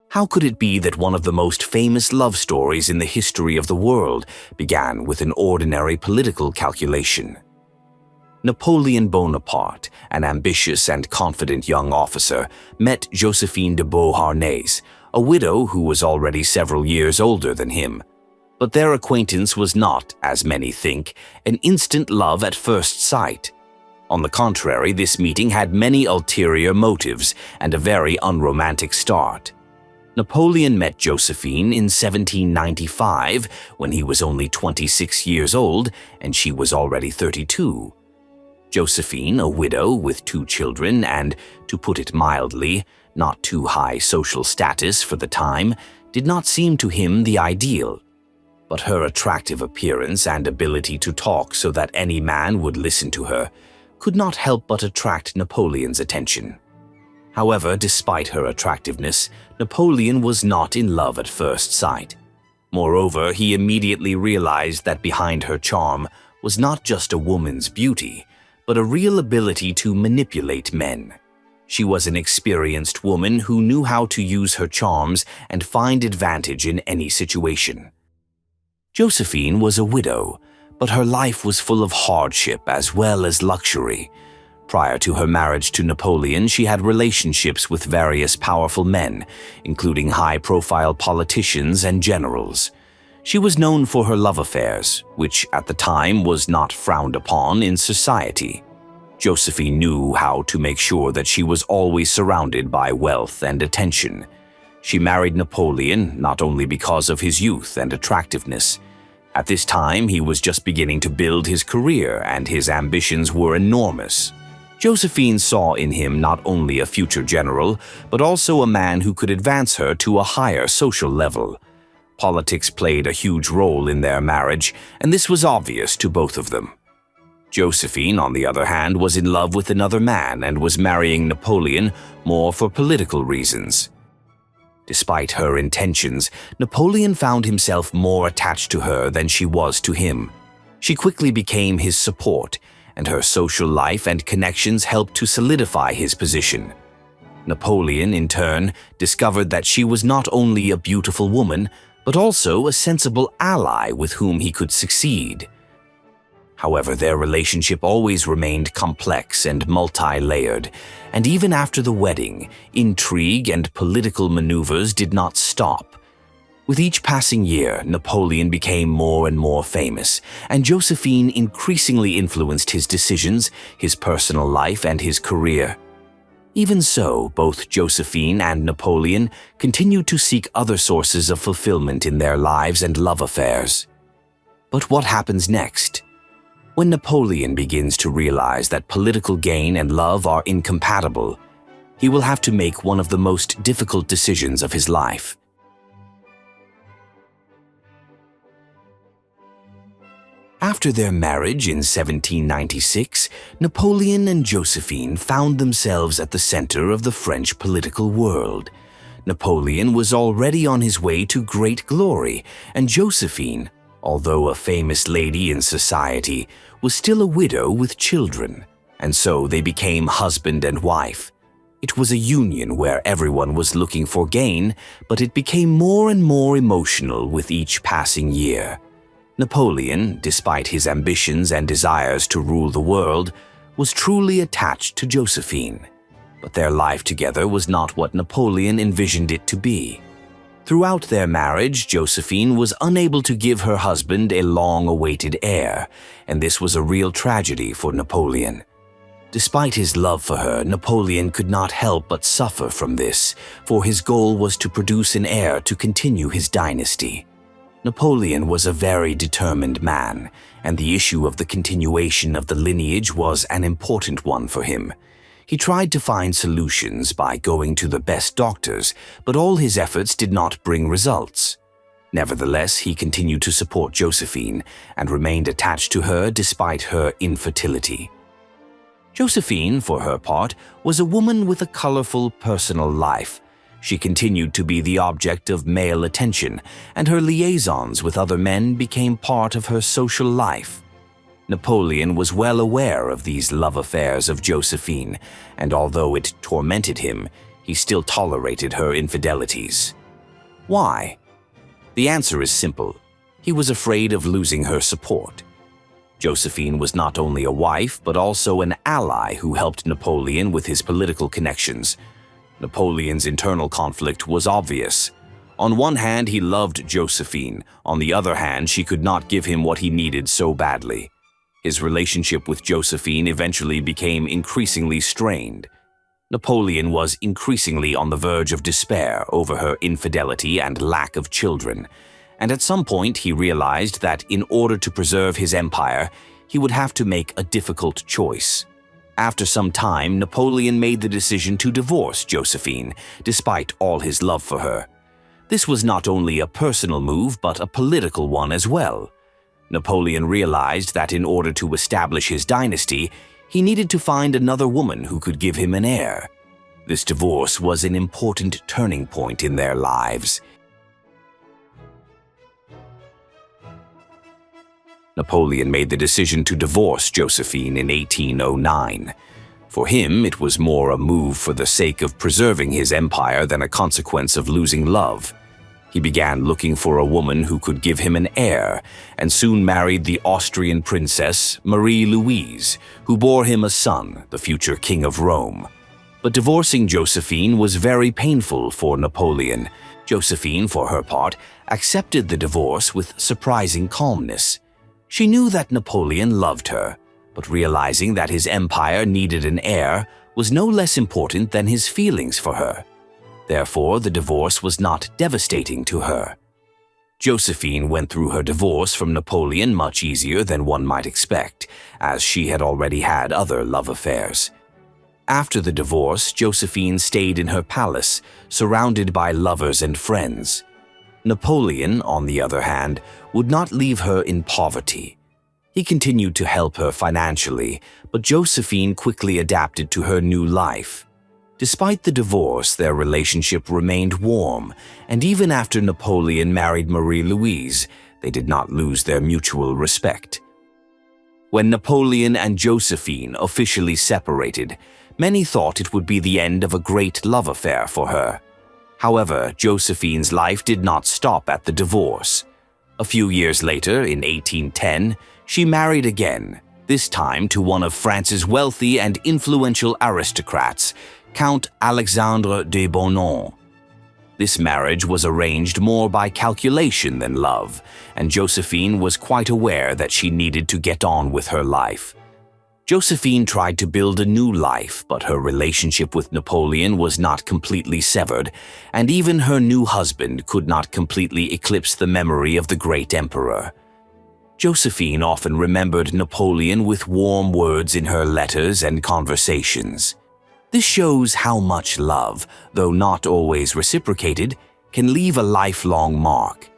How could it be that one of the most famous love stories in the history of the world began with an ordinary political calculation? Napoleon Bonaparte, an ambitious and confident young officer, met Josephine de Beauharnais, a widow who was already several years older than him. But their acquaintance was not, as many think, an instant love at first sight. On the contrary, this meeting had many ulterior motives and a very unromantic start. Napoleon met Josephine in 1795 when he was only 26 years old and she was already 32. Josephine, a widow with 2 children and, to put it mildly, not too high social status for the time, did not seem to him the ideal. But her attractive appearance and ability to talk so that any man would listen to her could not help but attract Napoleon's attention. However, despite her attractiveness, Napoleon was not in love at first sight. Moreover, he immediately realized that behind her charm was not just a woman's beauty, but a real ability to manipulate men. She was an experienced woman who knew how to use her charms and find advantage in any situation. Josephine was a widow, but her life was full of hardship as well as luxury. Prior to her marriage to Napoleon, she had relationships with various powerful men, including high-profile politicians and generals. She was known for her love affairs, which at the time was not frowned upon in society. Josephine knew how to make sure that she was always surrounded by wealth and attention. She married Napoleon not only because of his youth and attractiveness. At this time, he was just beginning to build his career and his ambitions were enormous. Josephine saw in him not only a future general, but also a man who could advance her to a higher social level. Politics played a huge role in their marriage, and this was obvious to both of them. Josephine, on the other hand, was in love with another man and was marrying Napoleon more for political reasons. Despite her intentions, Napoleon found himself more attached to her than she was to him. She quickly became his support, and her social life and connections helped to solidify his position. Napoleon, in turn, discovered that she was not only a beautiful woman, but also a sensible ally with whom he could succeed. However, their relationship always remained complex and multi-layered, and even after the wedding, intrigue and political maneuvers did not stop. With each passing year, Napoleon became more and more famous, and Josephine increasingly influenced his decisions, his personal life, and his career. Even so, both Josephine and Napoleon continued to seek other sources of fulfillment in their lives and love affairs. But what happens next? When Napoleon begins to realize that political gain and love are incompatible, he will have to make one of the most difficult decisions of his life. After their marriage in 1796, Napoleon and Josephine found themselves at the center of the French political world. Napoleon was already on his way to great glory, and Josephine, although a famous lady in society, was still a widow with children, and so they became husband and wife. It was a union where everyone was looking for gain, but it became more and more emotional with each passing year. Napoleon, despite his ambitions and desires to rule the world, was truly attached to Josephine. But their life together was not what Napoleon envisioned it to be. Throughout their marriage, Josephine was unable to give her husband a long-awaited heir, and this was a real tragedy for Napoleon. Despite his love for her, Napoleon could not help but suffer from this, for his goal was to produce an heir to continue his dynasty. Napoleon was a very determined man, and the issue of the continuation of the lineage was an important one for him. He tried to find solutions by going to the best doctors, but all his efforts did not bring results. Nevertheless, he continued to support Josephine and remained attached to her despite her infertility. Josephine, for her part, was a woman with a colorful personal life. She continued to be the object of male attention, and her liaisons with other men became part of her social life. Napoleon was well aware of these love affairs of Josephine, and although it tormented him, he still tolerated her infidelities. Why? The answer is simple. He was afraid of losing her support. Josephine was not only a wife, but also an ally who helped Napoleon with his political connections. Napoleon's internal conflict was obvious. On one hand, he loved Josephine. On the other hand, she could not give him what he needed so badly. His relationship with Josephine eventually became increasingly strained. Napoleon was increasingly on the verge of despair over her infidelity and lack of children, and at some point he realized that in order to preserve his empire, he would have to make a difficult choice. After some time, Napoleon made the decision to divorce Josephine, despite all his love for her. This was not only a personal move, but a political one as well. Napoleon realized that in order to establish his dynasty, he needed to find another woman who could give him an heir. This divorce was an important turning point in their lives. Napoleon made the decision to divorce Josephine in 1809. For him, it was more a move for the sake of preserving his empire than a consequence of losing love. He began looking for a woman who could give him an heir, and soon married the Austrian princess Marie-Louise, who bore him a son, the future king of Rome. But divorcing Josephine was very painful for Napoleon. Josephine, for her part, accepted the divorce with surprising calmness. She knew that Napoleon loved her, but realizing that his empire needed an heir was no less important than his feelings for her. Therefore, the divorce was not devastating to her. Josephine went through her divorce from Napoleon much easier than one might expect, as she had already had other love affairs. After the divorce, Josephine stayed in her palace, surrounded by lovers and friends. Napoleon, on the other hand, would not leave her in poverty. He continued to help her financially, but Josephine quickly adapted to her new life. Despite the divorce, their relationship remained warm, and even after Napoleon married Marie-Louise, they did not lose their mutual respect. When Napoleon and Josephine officially separated, many thought it would be the end of a great love affair for her. However, Josephine's life did not stop at the divorce. A few years later, in 1810, she married again, this time to one of France's wealthy and influential aristocrats, Count Alexandre de Beauharnais. This marriage was arranged more by calculation than love, and Josephine was quite aware that she needed to get on with her life. Josephine tried to build a new life, but her relationship with Napoleon was not completely severed, and even her new husband could not completely eclipse the memory of the great emperor. Josephine often remembered Napoleon with warm words in her letters and conversations. This shows how much love, though not always reciprocated, can leave a lifelong mark.